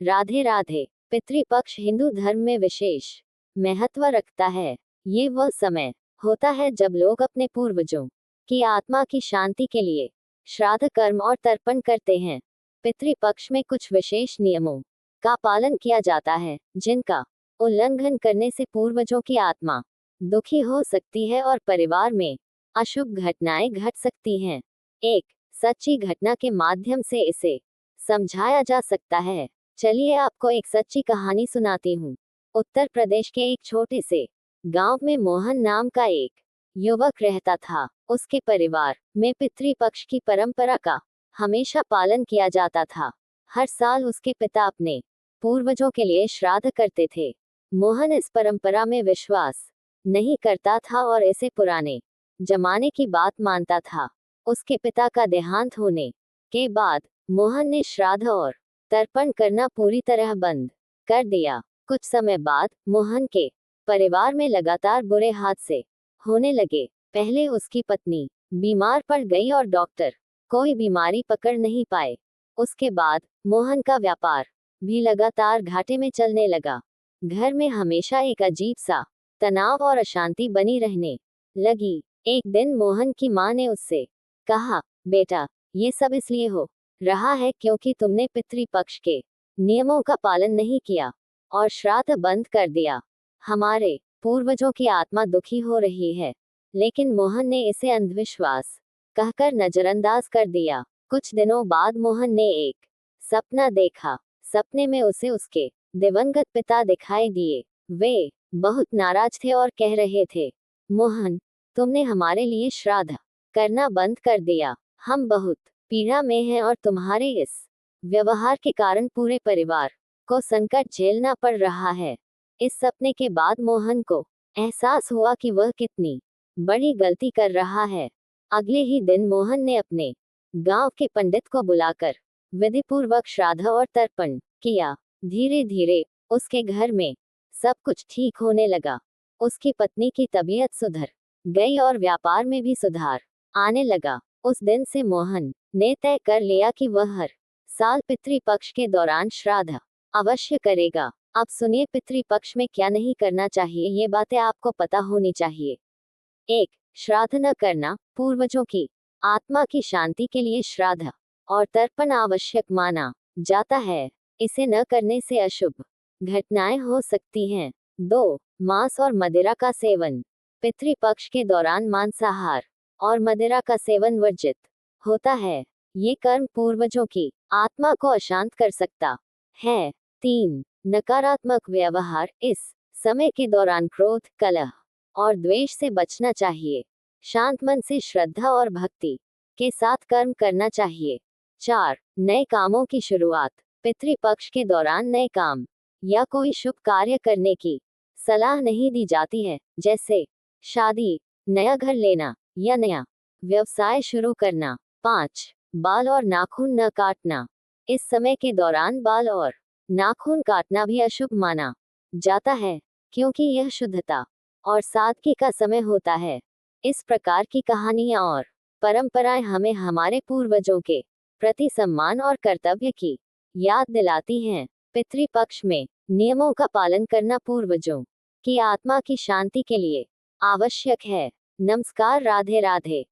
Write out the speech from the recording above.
राधे राधे। पितृपक्ष हिंदू धर्म में विशेष महत्व रखता है। ये वह समय होता है जब लोग अपने पूर्वजों की आत्मा की शांति के लिए श्राद्ध कर्म और तर्पण करते हैं। पितृपक्ष में कुछ विशेष नियमों का पालन किया जाता है, जिनका उल्लंघन करने से पूर्वजों की आत्मा दुखी हो सकती है और परिवार में अशुभ घटनाएं घट सकती हैं। एक सच्ची घटना के माध्यम से इसे समझाया जा सकता है। चलिए आपको एक सच्ची कहानी सुनाती हूँ। उत्तर प्रदेश के एक छोटे से गांव में मोहन नाम का एक युवक रहता था। उसके परिवार में पितृपक्ष की परंपरा का हमेशा पालन किया जाता था। हर साल उसके पिता अपने पूर्वजों के लिए श्राद्ध करते थे। मोहन इस परंपरा में विश्वास नहीं करता था और इसे पुराने जमाने की बात मानता था। उसके पिता का देहांत होने के बाद मोहन ने श्राद्ध और तर्पण करना पूरी तरह बंद कर दिया। कुछ समय बाद मोहन के परिवार में लगातार बुरे हादसे होने लगे। पहले उसकी पत्नी बीमार पड़ गई और डॉक्टर कोई बीमारी पकड़ नहीं पाए। उसके बाद मोहन का व्यापार भी लगातार घाटे में चलने लगा। घर में हमेशा एक अजीब सा तनाव और अशांति बनी रहने लगी। एक दिन मोहन की मां ने उससे कहा, बेटा, ये सब इसलिए हो रहा है क्योंकि तुमने पितृपक्ष के नियमों का पालन नहीं किया और श्राद्ध बंद कर दिया। हमारे पूर्वजों की आत्मा दुखी हो रही है। लेकिन मोहन ने इसे अंधविश्वास कहकर नजरअंदाज कर दिया। कुछ दिनों बाद मोहन ने एक सपना देखा। सपने में उसे उसके दिवंगत पिता दिखाई दिए। वे बहुत नाराज थे और कह रहे थे, मोहन, तुमने हमारे लिए श्राद्ध करना बंद कर दिया। हम बहुत पीड़ा में हैं और तुम्हारे इस व्यवहार के कारण पूरे परिवार को संकट झेलना पड़ रहा है। इस सपने के बाद मोहन को एहसास हुआ कि वह कितनी बड़ी गलती कर रहा है। अगले ही दिन मोहन ने अपने गांव के पंडित को बुलाकर विधिपूर्वक श्राद्ध और तर्पण किया। धीरे धीरे उसके घर में सब कुछ ठीक होने लगा। उसकी पत्नी की तबीयत सुधर गई और व्यापार में भी सुधार आने लगा। उस दिन से मोहन ने तय कर लिया कि वह हर साल पितृपक्ष के दौरान श्राद्ध अवश्य करेगा। अब सुनिए पितृपक्ष में क्या नहीं करना चाहिए, ये बातें आपको पता होनी चाहिए। 1. श्राद्ध न करना। पूर्वजों की आत्मा की शांति के लिए श्राद्ध और तर्पण आवश्यक माना जाता है। इसे न करने से अशुभ घटनाएं हो सकती हैं। 2. मांस और मदिरा का सेवन। पितृपक्ष के दौरान मांसाहार और मदिरा का सेवन वर्जित होता है। ये कर्म पूर्वजों की आत्मा को अशांत कर सकता है। 3. नकारात्मक व्यवहार। इस समय के दौरान क्रोध, कलह और द्वेष से बचना चाहिए। शांत मन से श्रद्धा और भक्ति के साथ कर्म करना चाहिए। 4. नए कामों की शुरुआत। पितृपक्ष के दौरान नए काम या कोई शुभ कार्य करने की सलाह नहीं दी जाती है, जैसे शादी, नया घर लेना या नया व्यवसाय शुरू करना। 5. बाल और नाखून न काटना। इस समय के दौरान बाल और नाखून काटना भी अशुभ माना जाता है, क्योंकि यह शुद्धता और सादगी का समय होता है। इस प्रकार की कहानियां और परंपराएं हमें हमारे पूर्वजों के प्रति सम्मान और कर्तव्य की याद दिलाती हैं। पितृपक्ष में नियमों का पालन करना पूर्वजों की आत्मा की शांति के लिए आवश्यक है। नमस्कार, राधे राधे।